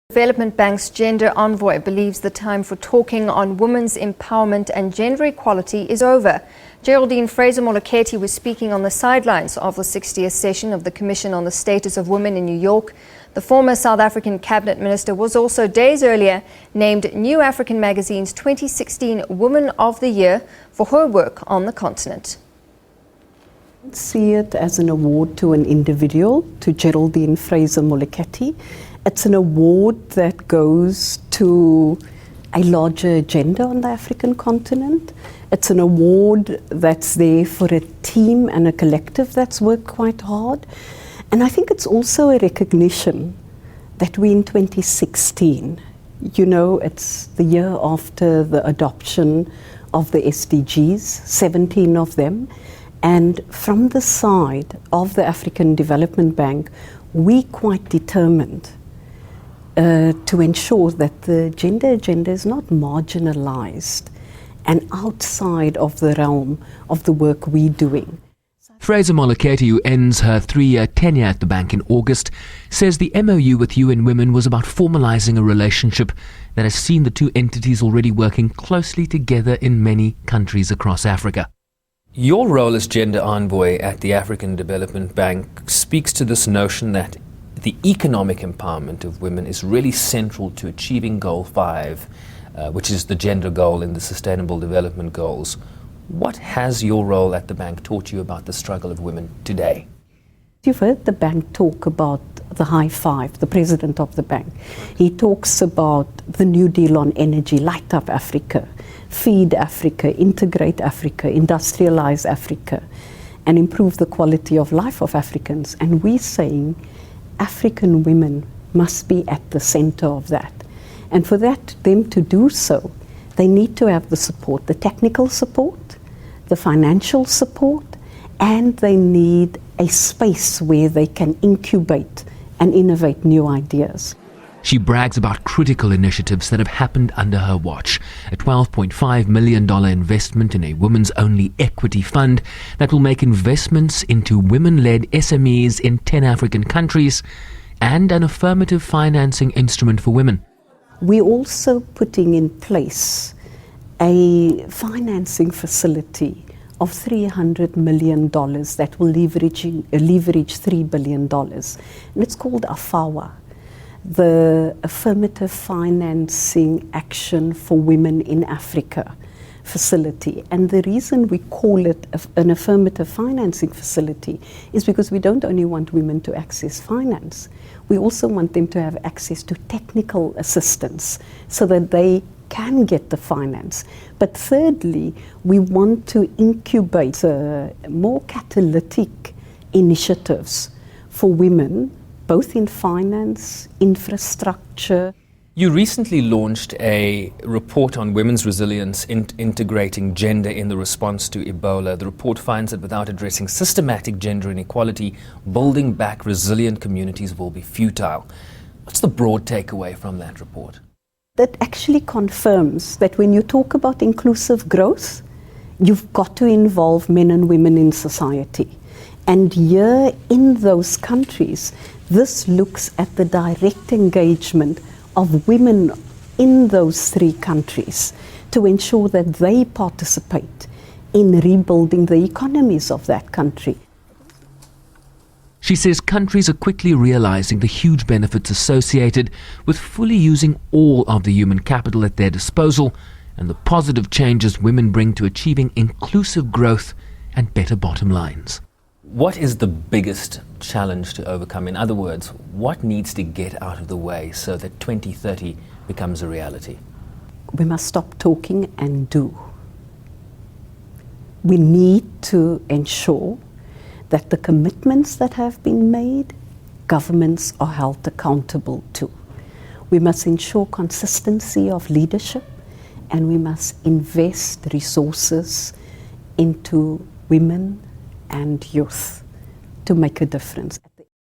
Development Bank's Gender Envoy believes the time for talking on women's empowerment and gender equality is over. Geraldine Fraser-Moleketi was speaking on the sidelines of the 60th session of the Commission on the Status of Women in New York. The former South African cabinet minister was also days earlier named New African Magazine's 2016 Woman of the Year for her work on the continent. See it as an award to an individual, to Geraldine Fraser-Moleketi. It's an award that goes to a larger agenda on the African continent. It's an award that's there for a team and a collective that's worked quite hard. And I think it's also a recognition that we're in 2016. You know, it's the year after the adoption of the SDGs, 17 of them. And from the side of the African Development Bank, we're quite determined to ensure that the gender agenda is not marginalized and outside of the realm of the work we're doing. Fraser-Moleketi, who ends her 3-year tenure at the bank in August, says the MOU with UN Women was about formalizing a relationship that has seen the two entities already working closely together in many countries across Africa. Your role as Gender Envoy at the African Development Bank speaks to this notion that the economic empowerment of women is really central to achieving Goal 5, which is the gender goal in the Sustainable Development Goals. What has your role at the bank taught you about the struggle of women today? You've heard the bank talk about the high five, the president of the bank. He talks about the New Deal on energy, light up Africa, feed Africa, integrate Africa, industrialize Africa, and improve the quality of life of Africans. And we're saying African women must be at the center of that. And for them to do so, they need to have the support, the technical support, the financial support, and they need a space where they can incubate and innovate new ideas. She brags about critical initiatives that have happened under her watch. A $12.5 million investment in a women's-only equity fund that will make investments into women-led SMEs in 10 African countries, and an affirmative financing instrument for women. We're also putting in place a financing facility of $300 million that will leverage $3 billion. And it's called AFAWA, the Affirmative Financing Action for Women in Africa facility. And the reason we call it an affirmative financing facility is because we don't only want women to access finance, we also want them to have access to technical assistance so that they can get the finance. But thirdly, we want to incubate more catalytic initiatives for women, both in finance, infrastructure. You recently launched a report on women's resilience integrating gender in the response to Ebola. The report finds that without addressing systematic gender inequality, building back resilient communities will be futile. What's the broad takeaway from that report? That actually confirms that when you talk about inclusive growth, you've got to involve men and women in society. And here in those countries, this looks at the direct engagement of women in those 3 countries to ensure that they participate in rebuilding the economies of that country. She says countries are quickly realizing the huge benefits associated with fully using all of the human capital at their disposal and the positive changes women bring to achieving inclusive growth and better bottom lines. What is the biggest challenge to overcome? In other words, what needs to get out of the way so that 2030 becomes a reality? We must stop talking and do. We need to ensure that the commitments that have been made, governments are held accountable to. We must ensure consistency of leadership, and we must invest resources into women and youth to make a difference.